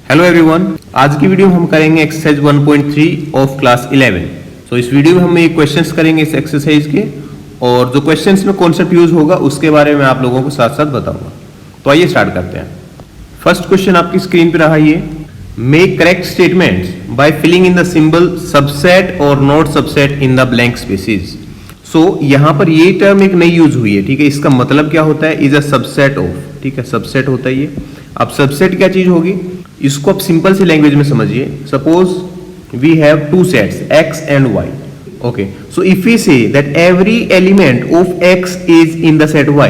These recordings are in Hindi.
हेलो एवरीवन, आज की वीडियो में हम करेंगे एक्सरसाइज 1.3 ऑफ क्लास 11। सो इस वीडियो में हम ये क्वेश्चंस करेंगे इस एक्सरसाइज के, और जो क्वेश्चंस में कॉन्सेप्ट यूज होगा उसके बारे में आप लोगों को साथ साथ बताऊंगा। तो आइए स्टार्ट करते हैं। फर्स्ट क्वेश्चन आपकी स्क्रीन पे रहा, ये make correct statements by filling in the symbol subset और not subset in the blank spaces. So यहां पर ये टर्म एक नई यूज हुई है, ठीक है। इसका मतलब क्या होता है, इज अ सबसेट ऑफ, ठीक है, सबसेट होता है ये। अब सबसेट क्या चीज होगी, इसको आप सिंपल सी लैंग्वेज में समझिए। Suppose we have two sets x and y, okay. So if we say that every element of x is in the set y,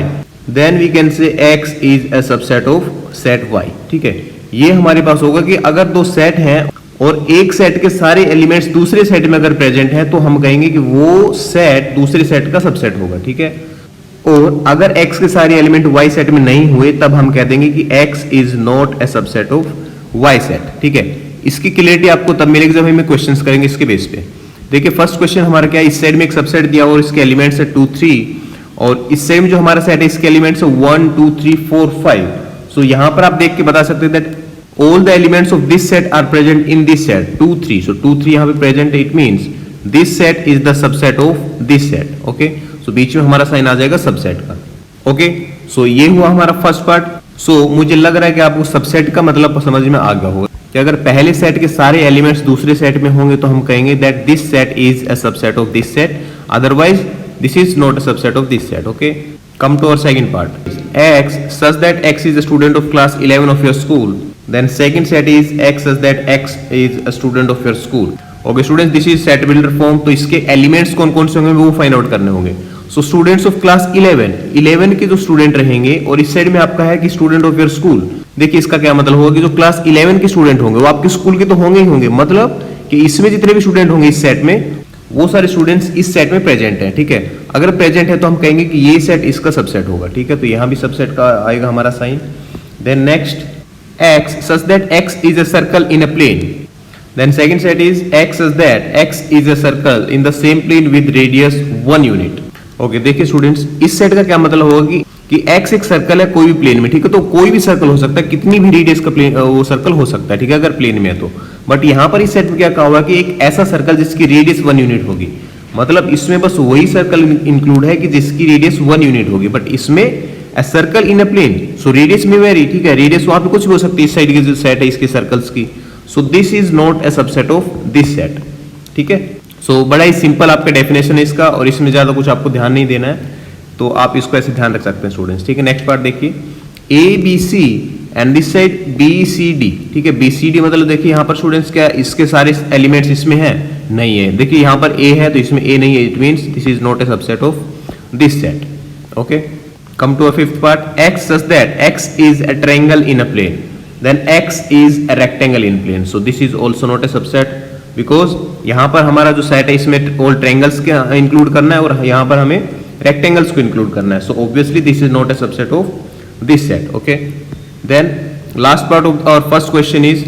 then we can say x is a subset of set y, ठीक है। ये हमारे पास होगा कि अगर दो सेट हैं और एक सेट के सारे एलिमेंट्स दूसरे सेट में अगर प्रेजेंट हैं तो हम कहेंगे कि वो सेट दूसरे सेट का सबसेट होगा, ठीक है। और अगर x के सारे एलिमेंट y सेट में नहीं हुए तब हम कह देंगे कि x is not a subset of y set, ठीक है। इसकी क्लियरिटी आपको तब मिलेगी जब हम क्वेश्चंस करेंगे इसके बेस पे। देखिए फर्स्ट क्वेश्चन हमारा क्या है, इस साइड में एक सबसेट दिया और इसके एलिमेंट्स है 2 3, और इस साइड में जो हमारा सेट है इसके एलिमेंट्स है 1 2 3 4 5। सो यहां पर आप देख के बता सकते हैं that all the elements of this set are present in this set 2 3। So 2 3 यहां पे प्रेजेंट है, it means this set is the subset of this set, okay. So बीच में हमारा साइन आ जाएगा सबसेट का, ओके। सो ये हुआ हमारा फर्स्ट पार्ट। सो मुझे लग रहा है कि आपको सबसेट का मतलब समझ में आ गया होगा कि अगर पहले सेट के सारे एलिमेंट्स दूसरे सेट में होंगे तो हम कहेंगे that this set is a subset of this set, otherwise this is not a subset of this set, okay. Come to our second part, x such that x is a student of class 11 of your school, then second set is x such that x is a student of your school, okay students, this is set builder form। तो इसके एलिमेंट्स कौन कौन से होंगे वो फाइंड आउट करने होंगे। सो स्टूडेंट्स ऑफ क्लास 11 के जो स्टूडेंट रहेंगे, और इस साइड में आपका है कि स्टूडेंट ऑफ योर स्कूल। देखिए इसका क्या मतलब होगा कि जो क्लास 11 के स्टूडेंट होंगे वो आपके स्कूल के तो होंगे ही होंगे, मतलब कि इसमें जितने भी स्टूडेंट होंगे इस सेट में वो सारे स्टूडेंट्स इस सेट में प्रेजेंट हैं, ठीक है। अगर प्रेजेंट है तो हम कहेंगे कि ये सेट इसका सबसेट होगा, ठीक है। तो यहां भी सबसेट का आएगा हमारा sign. Then next, x such that x is a circle in a plane, then second set is x such that x is a circle in the same plane with radius 1 unit, okay. देखिए स्टूडेंट्स, इस सेट का क्या मतलब होगा कि x एक सर्कल है कोई भी प्लेन में, ठीक है। तो कोई भी सर्कल हो सकता है, कितनी भी रेडियस का प्लेन वो सर्कल हो सकता है, ठीक है, अगर प्लेन में है तो। बट यहां पर इस सेट में क्या कहा हुआ कि एक ऐसा सर्कल जिसकी रेडियस 1 यूनिट होगी, मतलब इसमें बस वही सर्कल इंक्लूड है कि जिसकी रेडियस 1 यूनिट होगी, बट इसमें a circle in a plane, so radius में वेरी, ठीक है, रेडियस वहां पे कुछ भी हो सकती है इस साइड की जो सेट है इसके सर्कल्स की। सो this is not a subset of this set, ठीक है। सो बड़ा ही सिंपल आपका डेफिनेशन है इसका, और इसमें ज्यादा कुछ आपको ध्यान नहीं देना है, तो आप इसको ऐसे ध्यान रख सकते हैं स्टूडेंट्स, ठीक है। नेक्स्ट पार्ट देखिए, A B C and this side B C D, ठीक है। बी सी डी मतलब देखिए यहाँ पर स्टूडेंट्स क्या इसके सारे एलिमेंट्स इसमें है नहीं है। देखिए यहाँ पर ए है तो इसमें ए नहीं है, it means this is not a subset of this set, okay. Come to a fifth part, x such that x is a triangle in a plane, then x is a rectangle in plane, so this is also not a subset because यहाँ पर हमारा जो सेट है इसमें all triangles के इंक्लूड करना है और यहाँ पर हमें rectangles को इंक्लूड करना है, so obviously this is not a subset of this set, okay। Then last part of our first question is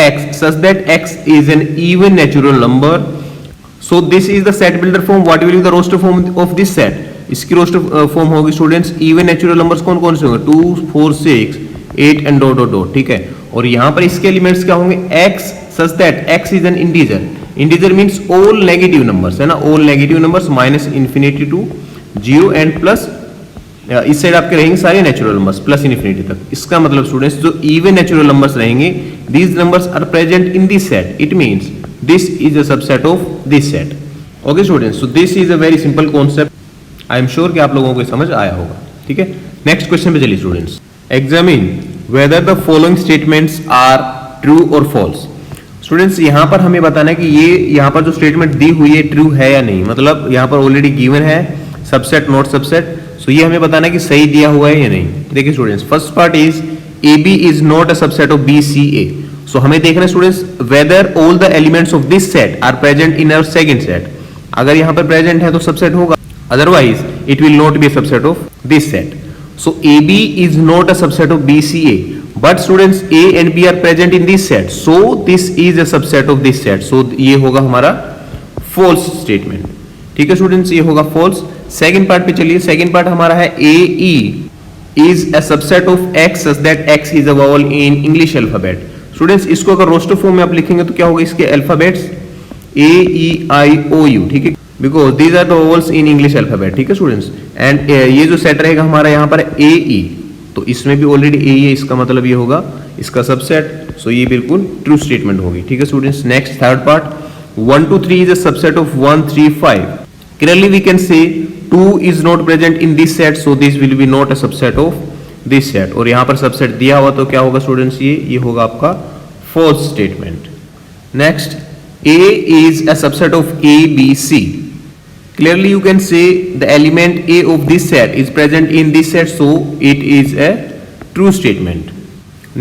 x such that x is an even natural number, so this is the set builder form। what will be the roster form of this set? इसकी रोस्टर फॉर्म होगी स्टूडेंट्स, इवन नेचुरल नंबर्स कौन कौन से होंगे 2 4 6 8 एंड डॉट डॉट डॉट, ठीक है। और यहां पर इसके एलिमेंट्स क्या होंगे, x such that x is an integer. Integer means all negative numbers, है ना, all negative numbers minus infinity to 0 and plus, इस साइड आपके रहेंगे सारे नेचुरल नंबर्स प्लस इन्फिनिटी तक। इसका मतलब स्टूडेंट्स जो इवन नेचुरल नंबर्स रहेंगे, these numbers are present in this set, it means this is a subset of this set, okay students. So this is a very simple concept, I am sure कि आप लोगों को समझ आया होगा, ठीक है। नेक्स्ट क्वेश्चन पे चलिए students, examine whether the following statements are true और फॉल्स। स्टूडेंट्स यहां पर हमें बताना है कि ये यहां पर जो स्टेटमेंट दी हुई है ट्रू है या नहीं, मतलब यहां पर ऑलरेडी गिवन है सबसेट नॉट सबसेट, सो ये हमें बताना है कि सही दिया हुआ है या नहीं। देखिए students, first part is A B is not a subset of B C A. So हमें देखना है students whether all the elements of this set are present in our second set. अगर यहां पर प्रेजेंट है तो सबसेट होगा, otherwise it will not be a subset of this set। so AB is not a subset of BCA, but students A and B are present in this set, so this is a subset of this set, so ये होगा हमारा false statement, ठीक है स्टूडेंट्स, ये होगा false। सेकंड पार्ट पे चलिए, सेकंड पार्ट हमारा है AE is a subset of X such that X is a vowel in English alphabet। Students इसको अगर रोस्टर फॉर्म में आप लिखेंगे तो क्या होगा, इसके अल्फाबेट्स AEIOU, ठीक है, because these are the vowels in English alphabet, ठीक है स्टूडेंट्स। एंड ये जो सेट रहेगा हमारा यहाँ पर AE, तो इसमें भी ऑलरेडी AE है, इसका मतलब ये होगा इसका सबसेट, सो ये बिल्कुल ट्रू स्टेटमेंट होगी, ठीक है students. Next third part, 1 2 3 is a subset of 1 3 5. Clearly we can say 2 is not present in this set, so this will be not a subset of this set. और यहाँ पर सबसेट दिया हुआ तो क्या होगा स्टूडेंट्स, ये होगा आपका false statement. Next, A is a subset of A, B, C. Clearly you can say the element A of this set is present in this set, so it is a true statement.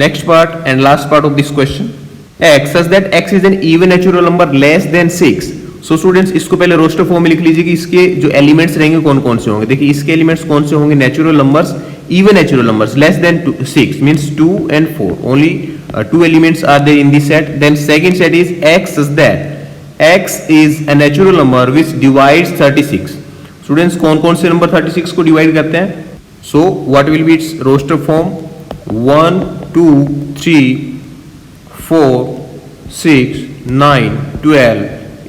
Next part and last part of this question, x such that x is an even natural number less than 6. So students इसको पहले रोस्टर फॉर्म में लिख लीजिए कि इसके जो एलिमेंट्स रहेंगे कौन कौन से होंगे। देखिए इसके एलिमेंट्स कौन से होंगे, natural numbers, even natural numbers, less than 6 means 2 and 4, only 2 elements are there in this set. Then second set is x such that x is a natural number which divides 36. Students कौन कौन से नंबर 36 को डिवाइड करते हैं, so what will be its roster form, 1 2 3 4 6 9 12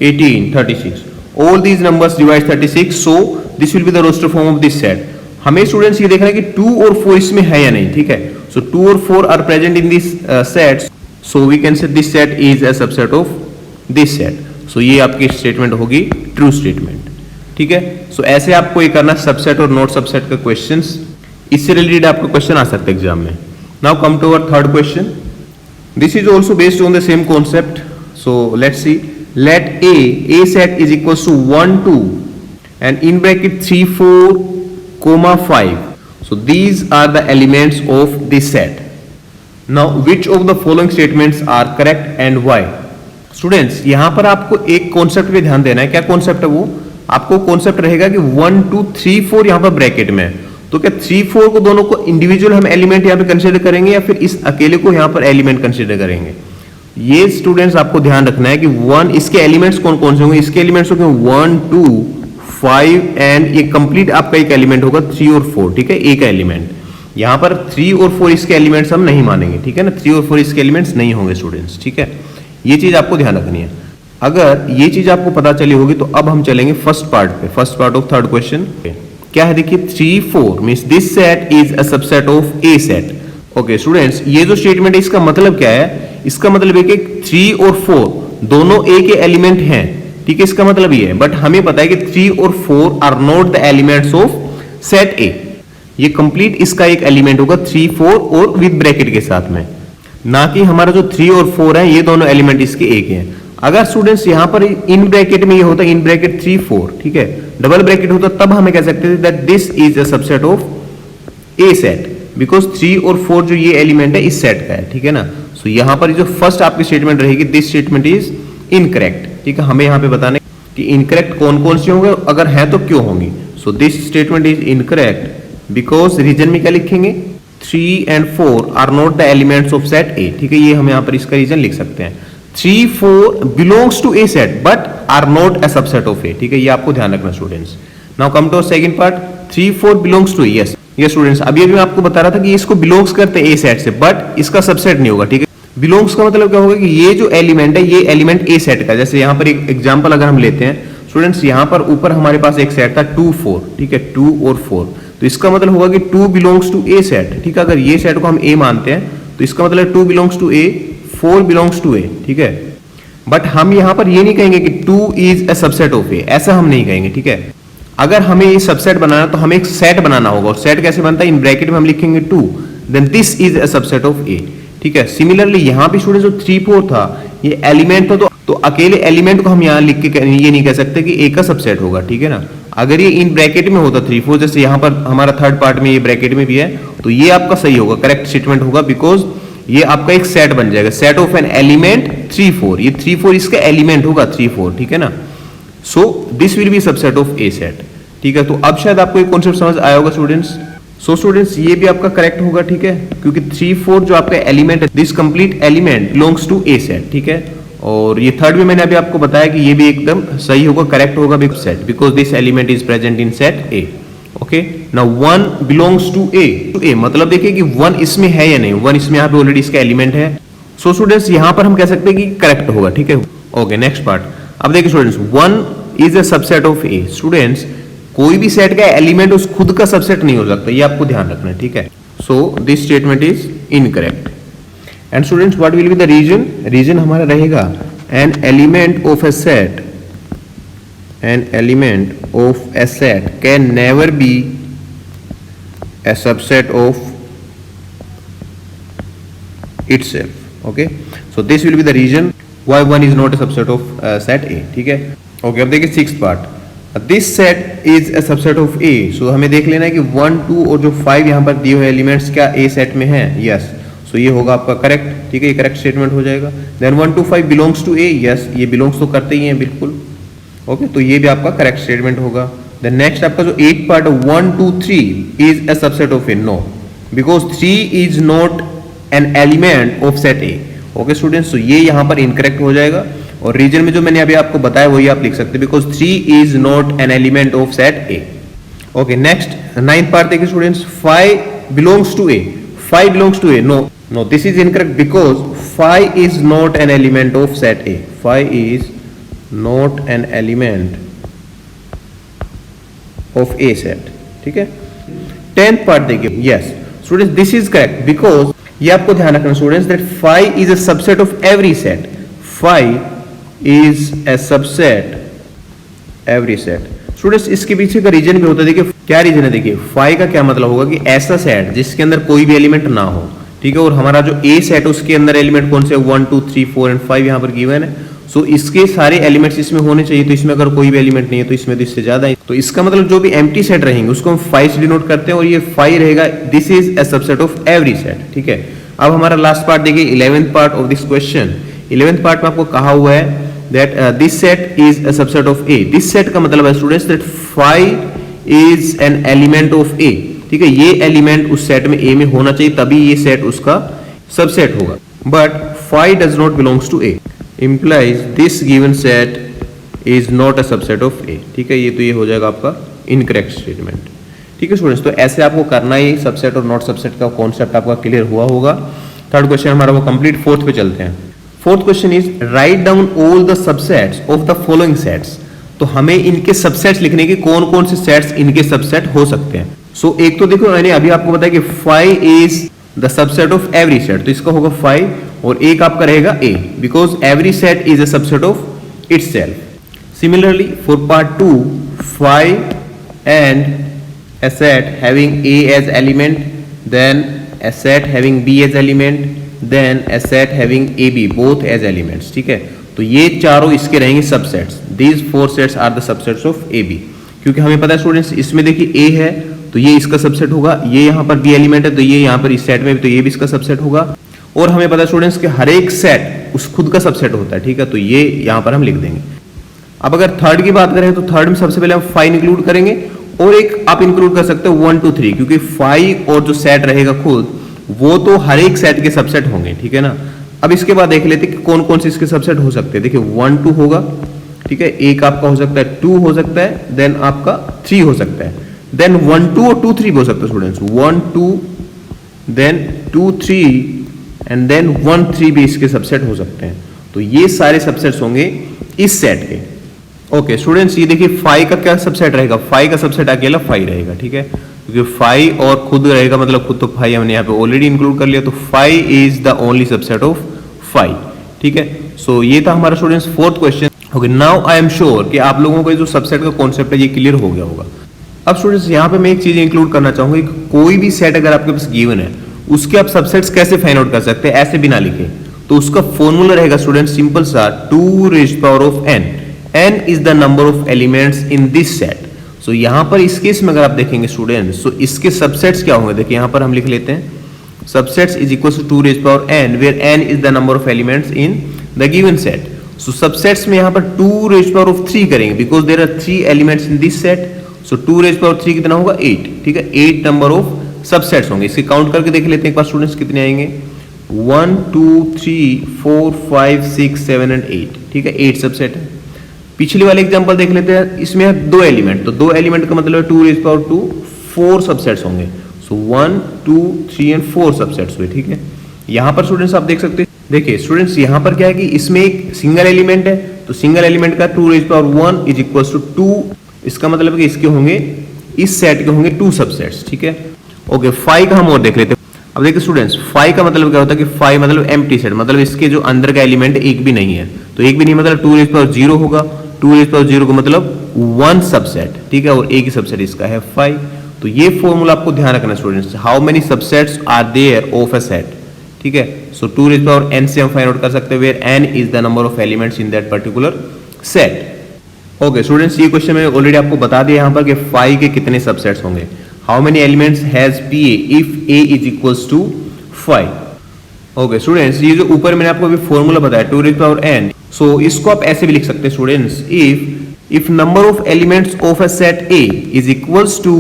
18 36, all these numbers divide 36, so this will be the roster form of this set. हमें स्टूडेंट्स ये देखना है कि 2 और 4 इसमें है या नहीं, ठीक है, so 2 और 4 are present in this set, so we can say this set is a subset of this set, so ये आपकी स्टेटमेंट होगी ट्रू स्टेटमेंट, ठीक है। so ऐसे आपको ये करना सबसेट और नॉट सबसेट का क्वेश्चंस, इससे रिलेटेड आपका क्वेश्चन आ सकता है एग्जाम में। Now come to our third question, this is also based on the same concept, so let's see. Let A set is equals to 1 2 and in bracket 3 4 comma 5, so these are the elements of this set. Now which of the following statements are correct and why? Students यहाँ पर आपको एक कॉन्सेप्ट पे ध्यान देना है, क्या कॉन्सेप्ट है वो, आपको कॉन्सेप्ट रहेगा कि 1 2 3 4 यहाँ पर ब्रैकेट में, तो क्या 3 4 को दोनों को इंडिविजुअल हम एलिमेंट यहाँ पे कंसीडर करेंगे या फिर इस अकेले को यहाँ पर एलिमेंट कंसीडर करेंगे। ये स्टूडेंट्स आपको ध्यान रखना है कि 1 इसके एलिमेंट्स कौन कौन से होंगे, इसके एलिमेंट्स होंगे 1 2 5 एंड ये कंप्लीट आपका एक एलिमेंट होगा 3 और 4, ठीक है, एक एलिमेंट। यहाँ पर 3 और 4 इसके एलिमेंट्स हम नहीं मानेंगे, ठीक है ना, 3 और 4 इसके एलिमेंट्स नहीं होंगे स्टूडेंट्स, ठीक है, ये चीज आपको ध्यान रखनी है। अगर ये चीज आपको पता चली होगी तो अब हम चलेंगे फर्स्ट पार्ट पे, first part of third question क्या है, देखिए 3 4 means this set is a subset of a set. Okay students, ये जो स्टेटमेंट है इसका मतलब क्या है, इसका मतलब है कि 3 और 4 दोनों ए के एलिमेंट हैं, ठीक है, इसका मतलब ये है, बट हमें पता है कि 3 और 4 are not the elements of set A. ये कंप्लीट इसका एक एलिमेंट होगा 3 4 और विद ब्रैकेट के साथ में, ना कि हमारा जो 3 और 4 है ये दोनों एलिमेंट इसके ए के हैं। अगर स्टूडेंट्स यहां पर इन ब्रैकेट में ये होता है इन ब्रैकेट 3 4, ठीक है, डबल ब्रैकेट होता तब हमें कह सकते थे that this is a subset of a set, because 3 और 4 जो ये एलिमेंट है इस सेट का है, ठीक है ना। सो यहां पर जो फर्स्ट आपकी स्टेटमेंट रहेगी दिस स्टेटमेंट इज इनकरेक्ट, ठीक है, हमें यहां पे बताना है कि इनकरेक्ट कौन कौन से होंगे, अगर है तो क्यों होंगी। So this statement is incorrect because reason में क्या लिखेंगे, 3 and 4 are not the elements of set A, ठीक है, ये हम यहां पर इसका रीजन लिख सकते हैं। 3 4 belongs to A set but are not a subset of A, ठीक है, ये आपको ध्यान रखना students. Now come to second part, 3 4 belongs to A, yes ये स्टूडेंट्स अभी मैं आपको बता रहा था कि इसको बिलोंग्स करते हैं ए सेट से, बट इसका सबसेट नहीं होगा, ठीक है। बिलोंग्स का मतलब क्या होगा कि ये जो एलिमेंट है ये एलिमेंट ए सेट का, जैसे यहां पर एक एग्जांपल अगर हम लेते हैं स्टूडेंट्स, यहां पर ऊपर हमारे पास एक सेट था 2 4, ठीक है, 2 और 4, तो इसका मतलब होगा कि 2 बिलोंग्स टू ए सेट, ठीक है, अगर ये सेट को हम ए मानते हैं तो इसका मतलब 2 belongs to A, 4 belongs to A, ठीक है, बट हम यहां पर ये नहीं कहेंगे कि 2 इज अ सबसेट ऑफ ए, ऐसा हम नहीं कहेंगे, ठीक है। अगर हमें ये सबसेट बनाना तो हमें एक सेट बनाना होगा, और सेट कैसे बनता है, इन ब्रैकेट में हम लिखेंगे 2 then this is a subset of A, ठीक है। सिमिलरली यहां पे स्टूडेंट जो 3 4 था ये एलिमेंट था, तो अकेले एलिमेंट को हम यहां लिख के ये नहीं कह सकते कि ए का सबसेट होगा, ठीक है ना। अगर ये इन ब्रैकेट में होता 3 4, जैसे यहां पर हमारा थर्ड पार्ट में ये ब्रैकेट में भी है, तो ये आपका सही होगा, करेक्ट स्टेटमेंट होगा, बिकॉज ये आपका एक सेट बन जाएगा, सेट ऑफ एन एलिमेंट 3 4, ये 3 4 इसका एलिमेंट होगा 3 4, ठीक है ना। सो this will B subset of a set, ठीक है। तो अब शायद आपको एक कॉन्सेप्ट समझ आया होगा स्टूडेंट्स। सो स्टूडेंट्स ये भी आपका करेक्ट होगा, ठीक है, क्योंकि 3 4 जो आपका एलिमेंट है this complete element belongs to A set, ठीक है। और ये थर्ड में मैंने अभी आपको बताया कि ये भी एकदम सही होगा, करेक्ट होगा set, because this element is present in set A. Okay, now 1 belongs to A, मतलब देखिए कि 1 इसमें है या नहीं, 1 इसमें यहाँ पे ऑलरेडी इसका एलिमेंट है, सो स्टूडेंट्स यहां पर हम कह सकते हैं कि करेक्ट होगा, ठीक है। Okay, next part. अब देखिए students, 1 is a subset of A. Students कोई भी सेट का एलिमेंट उस खुद का सबसेट नहीं हो सकता, ये आपको ध्यान रखना है, ठीक है। So this statement is incorrect. And students what will be the reason? Reason हमारा रहेगा an element of a set, an element of a set can never be a subset of itself. Okay, so this will be the reason why 1 is not a subset of set A. ठीक है। Okay, अब देखिए 6th part, this set is a subset of A. so हमें देख लेना है कि 1 2 और जो 5 यहाँ पर दिए हुए एलिमेंट्स क्या A सेट में है? यस। सो ये होगा आपका करेक्ट, ठीक है, ये करेक्ट स्टेटमेंट हो जाएगा। Then 1 2 5 belongs to A, yes, ये बिलोंग्स तो करते ही हैं बिल्कुल। ओके, तो ये भी आपका करेक्ट स्टेटमेंट होगा। देन नेक्स्ट आपका जो 8 part 1 2 3 is a subset of A. No, because 3 is not an element of set A. Okay students, तो ये यहाँ पर इनकरेक्ट हो जाएगा। और रीजन में जो मैंने अभी आपको बताया वही आप लिख सकते हैं, because 3 is not an element of set A. Okay, next 9th part देखिए students, 5 belongs to A. 5 belongs to A. No no, this is incorrect because 5 is not an element of set A. 5 is not an element of A set, ठीक है। 10th part देखिए, yes students this is correct because ये आपको ध्यान रखना students that 5 is a subset of every set. 5 is a subset every set. Students इसके पीछे का रीजन भी होता है, देखिए क्या रीजन है। देखिए 5 का क्या मतलब होगा कि ऐसा सेट जिसके अंदर कोई भी एलिमेंट ना हो, ठीक है। और हमारा जो A सेट उसके अंदर एलिमेंट कौन से 1 2 3 4 एंड 5 यहाँ पर गिवन है। सो इसके सारे एलिमेंट्स इसमें होने चाहिए, तो इसमें अगर कोई भी एलिमेंट नहीं है तो इसमें तो इससे ज्यादा है। तो इसका मतलब जो भी एम्प्टी सेट रहेंगे उसको हम 5 से डिनोट करते हैं, और ये 5 रहेगा, this is a subset of every set, ठीक है। अब हमारा लास्ट पार्ट देखिए 11th part of this question. 11th part में आपको कहा हुआ है that this set is a subset of A. This set का मतलब है students that 5 is an element of A, ठीक है। ये एलिमेंट उस सेट में ए में होना चाहिए, तभी ये सेट उसका सबसेट होगा। But 5 does not belongs to A implies this given set is not a subset of A, ठीक है। ये तो ये हो जाएगा आपका इनकरेक्ट स्टेटमेंट, ठीक है स्टूडेंट्स। तो ऐसे आपको करना ही, सबसेट और नॉट सबसेट का कॉन्सेप्ट आपका क्लियर हुआ होगा। थर्ड क्वेश्चन हमारा वो कंप्लीट। फोर्थ पे चलते हैं। Fourth question is write down all the subsets of the following sets. तो हमें इनके सबसेट्स लिखने के कौन कौन से सेट्स इनके सबसेट हो सकते हैं। सो एक तो देखो मैंने अभी आपको बताया कि 5 is the subset of every set, तो इसका होगा 5, और एक आपका रहेगा A, because every set is a subset of itself. Similarly for part 2, 5 and a set having A as element, then a set having B as element, then a set having AB both as elements, ठीक है। तो ये चारों इसके रहेंगे subsets. These 4 sets are the subsets of AB, क्योंकि हमें पता है स्टूडेंट्स इसमें देखिए A है तो ये इसका सबसेट होगा, ये यहाँ पर B एलिमेंट है तो ये यहाँ पर इस सेट में भी, तो ये भी इसका सबसेट होगा। और हमें पता है स्टूडेंट्स कि हर एक सेट उस खुद का सबसेट होता है, ठीक है। तो ये यहाँ पर हम लिख देंगे। अब अगर थर्ड की बात करें तो थर्ड में सबसे पहले हम 5 इंक्लूड करेंगे, और एक आप इंक्लूड कर सकते हो 1 2 3, क्योंकि 5 और जो सेट रहेगा खुद वो तो हर एक सेट के सबसेट होंगे, ठीक है ना। अब इसके बाद देख लेते हैं कि कौन कौन से इसके सबसेट हो सकते हैं। देखिए 1 2 होगा, ठीक है, एक आपका हो सकता है 2 हो सकता है, देन आपका 3 हो सकता है, देन 1 2 और 2 3 हो सकता है स्टूडेंट्स। 1 2 देन 2 3 एंड देन 1 3 भी इसके सबसेट हो सकते हैं। तो ये सारे सबसेट्स होंगे इस सेट के। ओके स्टूडेंट्स, ये देखिए 5 का क्या सबसेट रहेगा। 5 का सबसेट अकेला 5 रहेगा, ठीक है, क्योंकि 5 और खुद रहेगा, मतलब खुद तो 5 हमने यहाँ पे ऑलरेडी इंक्लूड कर लिया, तो 5 is the only subset of 5, ठीक है। सो ये था हमारा students fourth question. Okay, now I am sure कि आप लोगों को जो सबसेट का कॉन्सेप्ट है ये क्लियर हो गया होगा। अब स्टूडेंट्स यहाँ पे मैं एक चीज इंक्लूड करना चाहूंगा, कोई भी सेट अगर आपके पास गिवन है उसके आप सबसेट्स कैसे फाइंड आउट कर सकते हैं ऐसे बिना लिखे। तो उसका फॉर्मूला रहेगा स्टूडेंट सिंपल सा, 2 raised power of n। n is the number of elements in this set. So यहाँ पर इस केस में अगर आप देखेंगे स्टूडेंट्स, तो इसके सबसेट्स क्या होंगे। देखिए यहाँ पर हम लिख लेते हैं subsets is equal to 2 raised power n, where n is the number of elements in the given set. So subsets में यहाँ पर 2 रेज़्ड पावर ऑफ 3 करेंगे, because there are 3 elements in this set. So 2 raised power 3 कितना होगा 8, ठीक है। 8 नंबर ऑफ सबसेट्स होंगे। इसके काउंट करके देख लेते हैं एक बार स्टूडेंट्स कितने आएंगे। 1 2 3 4 5 6 7 एंड 8, ठीक है, 8 सबसेट है। पिछले वाले एग्जांपल देख लेते हैं, इसमें है 2 एलिमेंट, तो 2 एलिमेंट का मतलब है 2 रेज़्ड पावर 2, 4 सबसेट्स होंगे। सो 1 2 3 एंड 4 सबसेट्स हुए, ठीक है। यहाँ पर स्टूडेंट्स आप देख सकते हैं देखिए स्टूडेंट्स यहाँ पर क्या है कि इसमें एक सिंगल एलिमेंट है, तो सिंगल एलिमेंट का 2 raise power 1 is equal to 2, इसका मतलब है कि इसके होंगे, इस सेट के होंगे 2 सबसेट्स, ठीक है। ओके, 5 का हम और देख लेते हैं। अब देखिए स्टूडेंट्स 5 का मतलब क्या होता है कि 5 मतलब एम्प्टी सेट, मतलब इसके जो अंदर का एलिमेंट एक भी नहीं है, तो एक भी नहीं मतलब 2 रेज पावर 0 होगा, 2 रेज पावर 0 का मतलब 1 सबसेट, ठीक है, और एक ही सबसेट इसका है 5। तो ये फॉर्मूला आपको ध्यान रखना students, how many subsets are there of a set, ठीक है। सो 2 रेज पावर n से हम फाइंड आउट कर सकते हैं where n is the number of elements in that particular set. Okay students, ये क्वेश्चन मैंने ऑलरेडी आपको बता दिया यहाँ पर कि 5 के कितने सबसेट्स होंगे। How many elements has PA if A is equals to 5। Okay students, ये जो ऊपर मैंने आपको अभी फॉर्मूला बताया 2 रेज पावर n, सो इसको आप ऐसे भी लिख सकते हैं students, if number of elements of a set A is equals to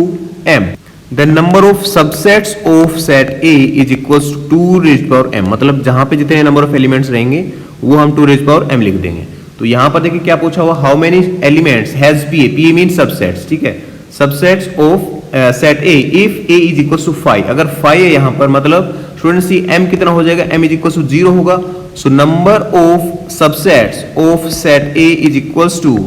m, the number of subsets of set A is equals to 2 raised power m, मतलब जहां पे जितने नंबर ऑफ एलिमेंट्स रहेंगे वो हम 2 raised power m लिख देंगे। तो यहां पर देखिए क्या पूछा हुआ, how many elements has PA mean subsets, ठीक है, subsets of set A if A is equals to 5, अगर 5 है यहां पर मतलब स्टूडेंट्स ये m कितना हो जाएगा, m इज इक्वल्स टू 0 होगा। So number of subsets of set A is equals to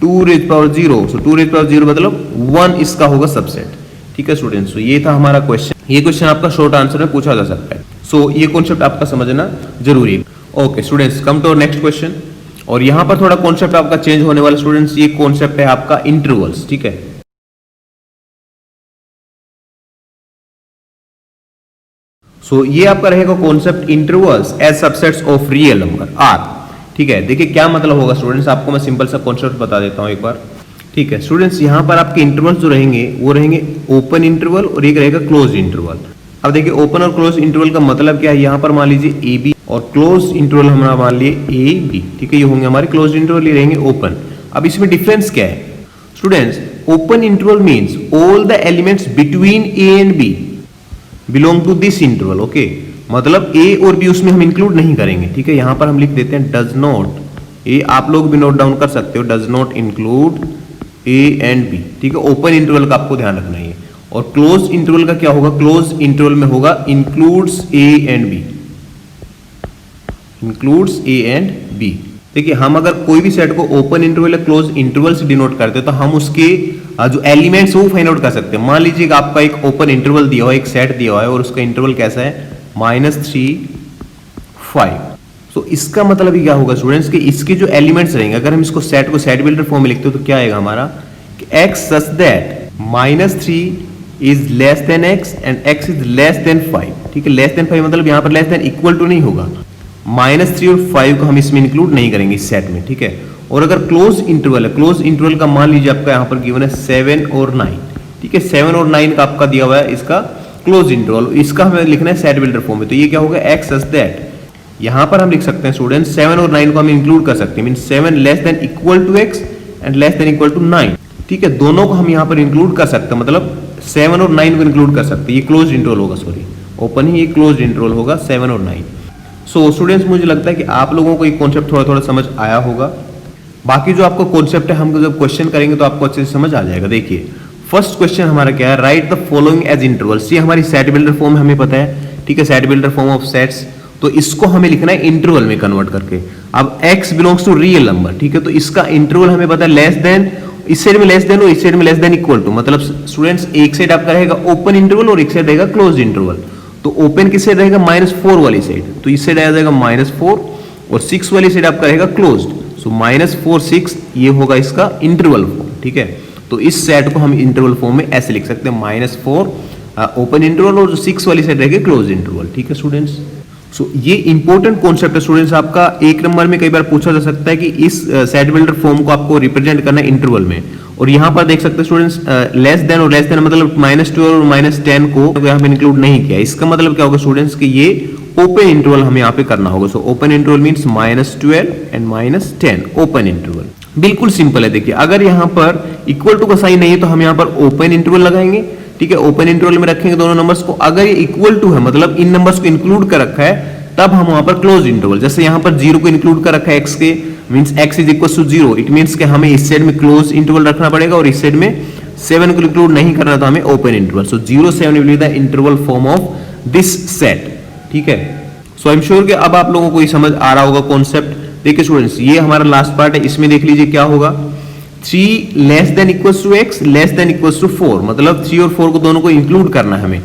2 raise power 0, so 2 raise power 0 मतलब 1 इसका होगा सबसेट, ठीक है स्टूडेंट्स। तो ये था हमारा क्वेश्चन, ये क्वेश्चन आपका शॉर्ट आंसर में पूछा जा सकता है, सो ये कॉन्सेप्ट आपका समझना जरूरी है। Okay students, come to next question, और यहां पर थोड़ा कॉन्सेप्ट आपका चेंज होने वाला स्टूडेंट्स, ये कॉन्सेप्ट है आपका इंटरवल्स, ठीक है। सो ये आपका रहेगा concept intervals as subsets of real number R, ठीक है। देखिए क्या मतलब होगा स्टूडेंट्स, आपको मैं सिंपल सा कॉन्सेप्ट बता देता हूं एक बार, ठीक है स्टूडेंट्स। यहां पर आपके इंटरवल्स जो रहेंगे वो रहेंगे ओपन इंटरवल और एक रहेगा क्लोज इंटरवल। अब देखिए ओपन और क्लोज इंटरवल का मतलब क्या है, यहां पर मान लीजिए AB और क्लोज इंटरवल हमारा मान लिए AB, ठीक है, ये होंगे हमारे क्लोज इंटरवल, ये रहेंगे ओपन। अब इसमें डिफरेंस क्या है students, open interval means all the elements between A and B belong to this interval, okay, मतलब A और B उसमें हम इंक्लूड नहीं करेंगे, ठीक है। यहां पर हम लिख देते हैं डज नॉट, ये आप लोग भी नोट डाउन कर सकते हो, does not include A and B, ठीक है। ओपन इंटरवल का आपको ध्यान रखना है। और क्लोज इंटरवल का क्या होगा, क्लोज इंटरवल में होगा includes A and B, includes A and B। देखिए हम अगर कोई भी सेट को ओपन इंटरवल या क्लोज इंटरवल से डिनोट करते हैं तो हम उसके जो एलिमेंट्स वो फाइंड आउट कर सकते हैं। मान लीजिए आपका एक ओपन इंटरवल दिया हुआ है, एक सेट दिया हुआ है और उसका इंटरवल कैसा है -3 5। तो इसका मतलब ही क्या होगा स्टूडेंट्स कि इसके जो एलिमेंट्स रहेंगे, अगर हम इसको सेट को सेट बिल्डर फॉर्म में लिखते हो तो क्या आएगा हमारा कि x such that -3 is less than x and x is less than 5, ठीक है। लेस देन 5 मतलब यहां पर लेस देन इक्वल टू नहीं होगा, -3 और 5 को हम इसमें इंक्लूड नहीं करेंगे इस सेट में, ठीक है। और अगर क्लोज इंटरवल है, क्लोज इंटरवल का मान लीजिए आपका यहां पर गिवन है 7 और 9, ठीक है, 7 और 9 का आपका दिया हुआ है इसका क्लोज इंटरवल, इसका हमें लिखना है सेट बिल्डर फॉर्म में। तो ये क्या होगा, x सच दैट, यहां पर हम लिख सकते हैं स्टूडेंट्स 7 और 9 को हम इंक्लूड कर सकते हैं, mean 7 less than equal to x and less than equal to 9, ठीक है। दोनों को हम यहां पर इंक्लूड कर सकते हैं, मतलब 7 और 9 को इंक्लूड कर सकते हैं। ये क्लोज इंटरवल होगा, सॉरी ओपन ही, ये क्लोज इंटरवल होगा 7 और 9। सो स्टूडेंट्स मुझे लगता है कि आप लोगों को ये कॉन्सेप्ट थोड़ा थोड़ा समझ आया होगा। बाकी जो आपको कॉन्सेप्ट है हम जब क्वेश्चन करेंगे तो आपको अच्छे से समझ आ जाएगा। देखिए फर्स्ट क्वेश्चन हमारा क्या है, write the following as intervals. ये हमारी सेट बिल्डर फॉर्म हमें पता है, ठीक है, set builder form of sets. तो इसको हमें लिखना है इंटरवल में कन्वर्ट करके। अब x belongs to real number, ठीक है, तो इसका इंटरवल हमें पता है लेस देन, इस साइड में लेस देन और इस साइड में लेस देन इक्वल टू, मतलब स्टूडेंट्स एक साइड आपका रहेगा ओपन इंटरवल और एक साइड रहेगा क्लोज इंटरवल। तो ओपन किस साइड रहेगा, -4 वाली साइड, तो इस साइड आ जाएगा -4 और 6 वाली साइड आपका रहेगा क्लोज्ड। सो -4 6 ये होगा इसका इंटरवल फॉर्म, ठीक है। तो इस सेट को हम इंटरवल फॉर्म में ऐसे लिख सकते हैं, -4 ओपन इंटरवल और जो 6 वाली साइड रहेगी क्लोज इंटरवल, ठीक है स्टूडेंट्स। सो ये इंपॉर्टेंट कॉन्सेप्ट है स्टूडेंट्स, आपका 1 नंबर में कई बार पूछा जा सकता है कि इस सेट बिल्डर फॉर्म को आपको रिप्रेजेंट करना है इंटरवल में। और यहां पर देख सकते हैं स्टूडेंट्स लेस देन और लेस देन मतलब -12 और -10 को यहां पे इंक्लूड नहीं किया। इसका मतलब क्या होगा स्टूडेंट्स कि ये ओपन इंटरवल हमें यहां पे करना होगा। So open interval means -12 and -10 open interval. बिल्कुल सिंपल है। देखिए अगर यहां पर इक्वल टू का साइन नहीं है तो हम यहां पर ओपन इंटरवल लगाएंगे, ठीक है, ओपन इंटरवल में रखेंगे दोनों नंबर्स को। अगर ये इक्वल टू है मतलब इन नंबर्स को इंक्लूड कर रखा है तब हम वहां पर क्लोज इंटरवल, जैसे यहां पर 0 को इंक्लूड कर रखा है x के, means x is equal to 0, it means कि हमें इस साइड में क्लोज इंटरवल रखना पड़ेगा और इस साइड में 7 को इंक्लूड नहीं करना तो हमें open interval. So 0 7 will be the interval form of this set, ठीक है। सो आई एम श्योर कि अब आप लोगों को ये समझ आ रहा होगा कॉन्सेप्ट। देखिए स्टूडेंट्स, ये हमारा लास्ट पार्ट है, इसमें देख लीजिए क्या होगा। 3 less than equals to x less than equals to 4, मतलब 3 और 4 को दोनों को इंक्लूड करना है हमें।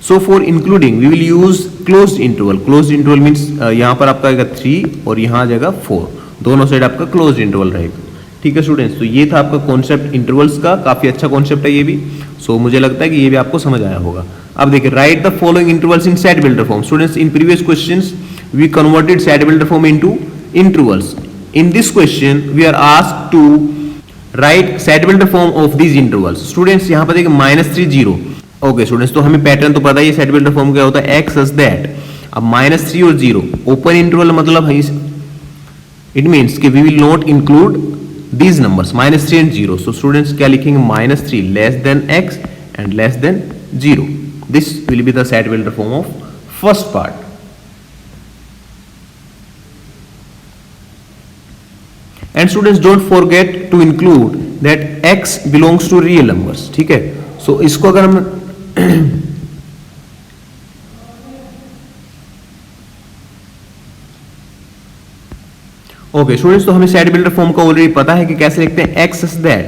So for including we will use closed interval. Closed interval means यहां पर आपका आएगा 3 और यहां आ जाएगा 4, दोनों साइड आपका क्लोज्ड इंटरवल रहेगा। ठीक है स्टूडेंट्स, तो ये था आपका कॉन्सेप्ट इंटरवल्स का, काफी अच्छा कॉन्सेप्ट है ये भी। सो मुझे लगता है कि ये भी आपको समझ आया होगा। अब देखिए, write the following intervals in set builder form. Students, in previous questions we converted set builder form into intervals. In this question we are asked to write set builder form of these intervals. Students, यहाँ पर देखिए -3 0। ओके स्टूडेंट्स, तो हमें पैटर्न तो पता ही है सेट बिल्डर फॉर्म क्या होता है, x as that। अब -3 और 0 ओपन इंटरवल मतलब इट मीन्स कि we will not include these numbers -3 and 0। So students क्या लिखेंगे, -3 less than x and less than 0। This will be the set builder form of first part. And students don't forget to include that x belongs to real numbers। ठीक है, सो इसको अगर हम ओके स्टूडेंट्स, तो हमें सेट बिल्डर फॉर्म का ऑलरेडी पता है कि कैसे लिखते हैं, x as that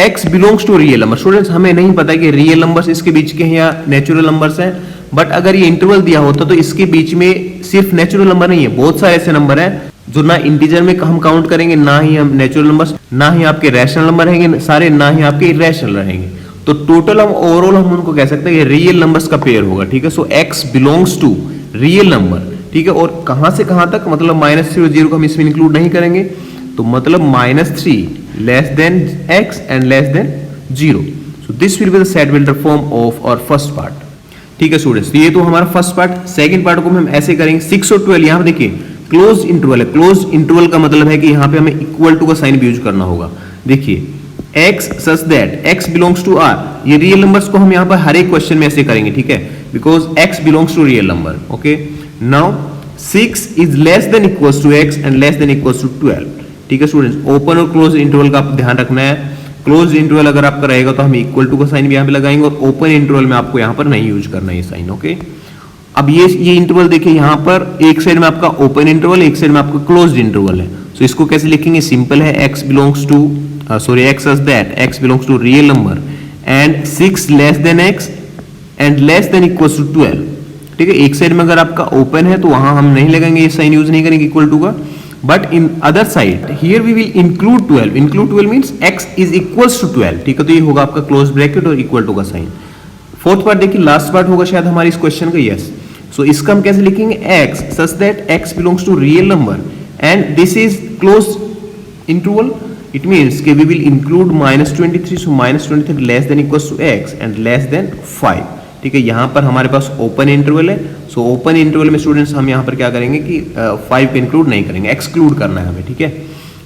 x belongs to real number। Students, हमें नहीं पता कि रियल नंबर्स इसके बीच के हैं या नेचुरल नंबर्स हैं, बट अगर ये इंटरवल दिया होता तो इसके बीच में सिर्फ नेचुरल नंबर नहीं है, बहुत सारे ऐसे नंबर हैं जो ना इंटीजर में हम काउंट करेंगे, ना ही हम नेचुरल नंबर्स, ना ही आपके रैशनल नंबर रहेंगे सारे, ना ही आपके इरेशनल रहेंगे। तो टोटल हम ओवरऑल हम उनको कह सकते हैं कि रियल नंबर्स का पेयर होगा। ठीक है, so x belongs to real number. ठीक है, और कहां से कहां तक, मतलब -3 और 0 को हम इसमें इंक्लूड नहीं करेंगे, तो मतलब -3 less than x and less than 0। So this will be the set builder form of our first part. ठीक है स्टूडेंट्स, ये तो हमारा फर्स्ट पार्ट। सेकंड पार्ट को हम ऐसे करेंगे, 6 और 12 यहां देखिए क्लोज इंटरवल है। क्लोज इंटरवल का मतलब है कि यहां पे हमें इक्वल टू का साइन भी यूज करना होगा। देखिए, x such that x belongs to r, ये रियल नंबर्स को हम यहां पर हर एक क्वेश्चन में ऐसे करेंगे। ठीक है, because x belongs to real number. Okay, now 6 is less than equals to x and less than equals to 12। ठीक है स्टूडेंट्स, ओपन और क्लोज इंटरवल का आप ध्यान रखना है। क्लोज इंटरवल अगर आपका रहेगा तो हम इक्वल टू का साइन भी यहां पे लगाएंगे, और ओपन इंटरवल में आपको यहां पर नहीं यूज करना ये साइन। ओके, अब ये इंटरवल देखिए, यहां पर एक साइड में आपका ओपन इंटरवल, एक साइड में आपका क्लोज्ड इंटरवल है। सो इसको कैसे लिखेंगे, सिंपल है, x belongs to x as that x belongs to real number and 6 less than x and less than equals to 12। ठीक है, एक साइड में अगर आपका ओपन है तो वहां हम नहीं लगाएंगे, ये साइन यूज नहीं करेंगे इक्वल टू का, but in other side here we will include 12। Include 12 means x is equals to 12। ठीक है, तो ये होगा आपका क्लोज ब्रैकेट और इक्वल टू का साइन। फोर्थ पार्ट देखिए, लास्ट पार्ट होगा शायद हमारे इस क्वेश्चन का। यस, सो इसका हम कैसे लिखेंगे, x such that x belongs to real number and this is closed interval। it means कि we will include -23, so -23 less than equals to x and less than 5। ठीक है, यहाँ पर हमारे पास ओपन इंटरवल है, सो ओपन इंटरवल में स्टूडेंट्स हम यहाँ पर क्या करेंगे कि 5 को इंक्लूड नहीं करेंगे, एक्सक्लूड करना है हमें। ठीक है,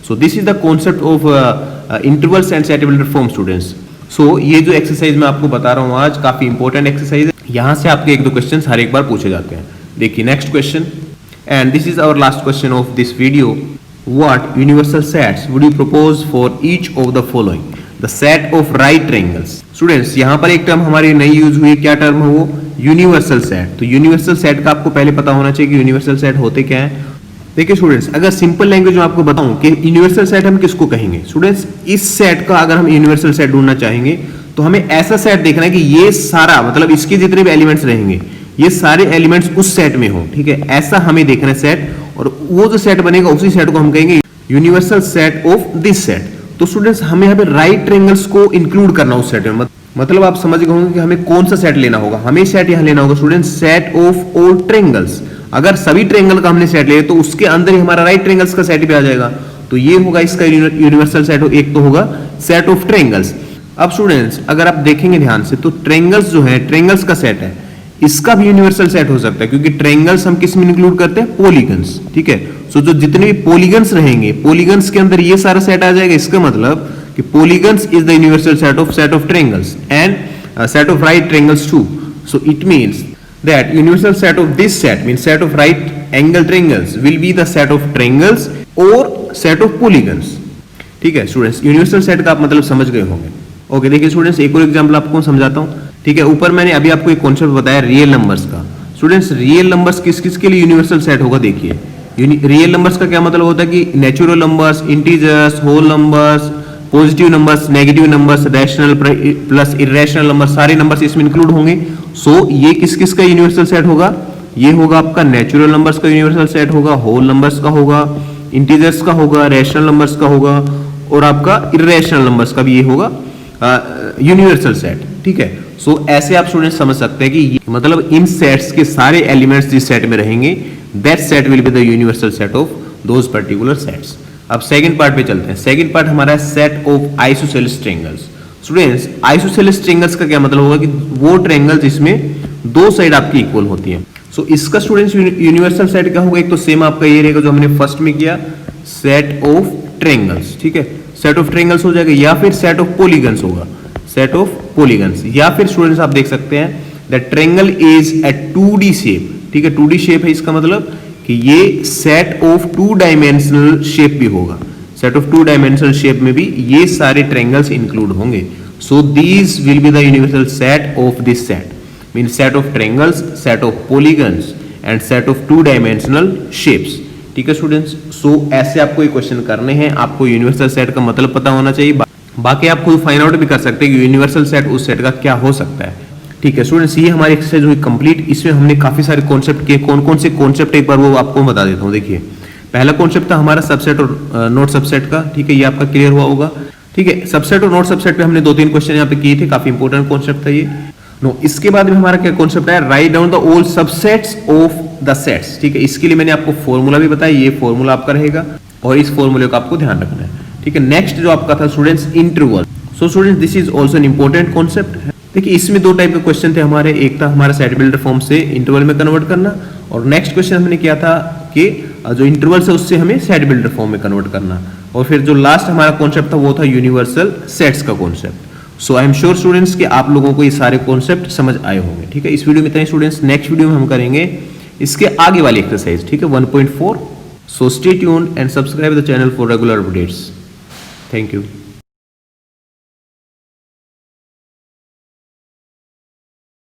so this is the concept of intervals and set builder form students. So ये जो एक्सरसाइज मैं आपको बता रहा हूँ आज, काफी इंपॉर्टेंट एक्सरसाइज है, यहां से आपके 1-2 क्वेश्चंस हर एक बार पूछे जाते हैं। देखिए next question, and this is our last question of this video. What universal sets would you propose for each of the following, the set of right triangles. Students, यहां पर एक टर्म हमारी नई यूज हुई है, क्या टर्म है वो, यूनिवर्सल सेट। तो यूनिवर्सल सेट का आपको पहले पता होना चाहिए कि यूनिवर्सल सेट होते क्या है। देखिए स्टूडेंट्स, अगर सिंपल लैंग्वेज में आपको बताऊं कि यूनिवर्सल सेट हम किसको कहेंगे, स्टूडेंट्स इस सेट का अगर हम यूनिवर्सल सेट ढूंढना चाहेंगे तो हमें ऐसा सेट देखना है कि ये सारा, मतलब इसके जितने भी एलिमेंट्स रहेंगे ये सारे एलिमेंट्स उस सेट में हो। ठीक है, ऐसा हमें देखना है सेट, और वो जो सेट बनेगा उसी सेट को हम कहेंगे universal set of this set. तो स्टूडेंट्स, हमें यहाँ पे राइट ट्रायंगल्स को इंक्लूड करना उस सेट में, मतलब आप समझ गए होंगे कि हमें कौन सा सेट लेना होगा। हमें सेट यहाँ लेना होगा students, set of all triangles. अगर सभी ट्रायंगल का हमने सेट लिया तो उसके अंदर ही हमारा राइट ट्रायंगल्स का सेट भी आ जाएगा। तो ये होगा इसका यूनिवर्सल सेट, एक तो होगा सेट ऑफ ट्रायंगल्स। अब स्टूडेंट्स, अगर आप देखेंगे ध्यान से तो ट्रायंगल्स जो है, ट्रायंगल्स का सेट है, इसका भी यूनिवर्सल सेट हो सकता है, क्योंकि ट्रायंगल्स हम किस में इंक्लूड करते हैं, पॉलीगन्स। ठीक है, सो जो जितने भी पॉलीगन्स रहेंगे, पॉलीगन्स के अंदर ये सारा सेट आ जाएगा। इसका मतलब कि polygons is the universal set of triangles and set of right triangles too. So it means that universal set of this set means set of right angle triangles will be the set of triangles or set of polygons। ठीक है स्टूडेंट्स, यूनिवर्सल सेट का आप मतलब समझ गए होंगे। ओके, देखिए स्टूडेंट्स, एक और एग्जांपल आपको समझाता हूं। ठीक है, ऊपर मैंने अभी आपको एक कॉन्सेप्ट बताया रियल नंबर्स का। स्टूडेंट्स रियल नंबर्स किस किस के लिए यूनिवर्सल सेट होगा देखिए। रियल नंबर्स का क्या मतलब होता है कि natural numbers, integers, whole numbers, positive numbers, negative numbers, rational plus irrational number, सारे नंबर्स इसमें इंक्लूड होंगे। सो ये किस किस का यूनिवर्सल सेट होगा? ये होगा आपका नेचुरल नंबर्स का यूनिवर्सल सेट होगा, होल नंबर्स का होगा, इंटीजर्स का होगा, रैशनल नंबर्स का होगा और आपका इरेशनल नंबर्स का भी ये होगा यूनिवर्सल सेट। ठीक है, सो ऐसे आप स्टूडेंट समझ सकते हैं कि मतलब इन सेट्स के सारे एलिमेंट्स जिस सेट में रहेंगे that set will be the universal set of those particular sets. अब सेकंड पार्ट पे चलते हैं। सेकंड पार्ट हमारा है set of isosceles triangles. Students isosceles triangles का क्या मतलब होगा कि वो ट्रायंगल जिसमें दो साइड आपकी इक्वल होती है। सो इसका स्टूडेंट्स यूनिवर्सल सेट क्या होगा? एक तो सेम आपका ये रहेगा जो हमने फर्स्ट में किया, सेट ऑफ ट्रायंगल्स। ठीक है, सेट ऑफ ट्रायंगल्स हो जाएगा या फिर सेट ऑफ पॉलीगन्स होगा, सेट ऑफ पॉलीगन्स। या फिर स्टूडेंट्स आप देख सकते हैं the triangle is a 2D shape. ठीक है, 2D शेप है, इसका मतलब कि ये सेट ऑफ 2 डायमेंशनल शेप भी होगा। सेट ऑफ 2 डायमेंशनल शेप में भी ये सारे ट्रायंगल्स इंक्लूड होंगे। So these will be the universal set of this set, mean set of triangles, set of polygons and set of 2 dimensional shapes. ठीक है स्टूडेंट्स, सो ऐसे आपको ये क्वेश्चन करने हैं, आपको यूनिवर्सल सेट का मतलब पता होना चाहिए। बाकी आप खुद फाइंड आउट भी कर सकते हैं कि यूनिवर्सल सेट उस सेट का क्या हो सकता है। ठीक है स्टूडेंट्स, ये हमारी एक्सरसाइज हुई कंप्लीट। इसमें हमने काफी सारे कॉन्सेप्ट किए। कौन कौन से कॉन्सेप्ट एक बार वो आपको बता देता हूँ। देखिए पहला कॉन्सेप्ट था हमारा सबसेट और नोट सबसेट का। ठीक है, ये आपका क्लियर हुआ होगा। ठीक है, सबसेट और नोट सबसेट पे हमने 2-3 क्वेश्चन यहाँ पे किए थे, काफी इंपॉर्टेंट कॉन्सेप्ट था ये। नो, इसके बाद में हमारा क्या कॉन्सेप्ट है? Write down the all subsets of the sets. ठीक है, इसके लिए मैंने आपको फॉर्मूला भी बताया, ये फॉर्मूला आपका रहेगा और इस फॉर्मूले का आपको ध्यान रखना है। ठीक है, नेक्स्ट जो आपका था students interval. So students this is also an important concept. देखिए इसमें 2 टाइप के क्वेश्चन थे हमारे। एक था हमारा सेट बिल्डर फॉर्म से इंटरवल में कन्वर्ट करना, और नेक्स्ट क्वेश्चन हमने किया था कि जो इंटरवल है उससे हमें सेट बिल्डर फॉर्म में कन्वर्ट करना। और फिर जो लास्ट हमारा कॉन्सेप्ट था वो था यूनिवर्सल सेट्स का concept. So I am sure students कि आप लोगों को ये सारे कॉन्सेप्ट समझ आए होंगे। ठीक है, इस वीडियो में इतना ही स्टूडेंट्स। नेक्स्ट वीडियो में हम करेंगे इसके आगे वाली एक्सरसाइज। ठीक है, 1.4। So stay tuned and subscribe the channel for regular updates. Thank you.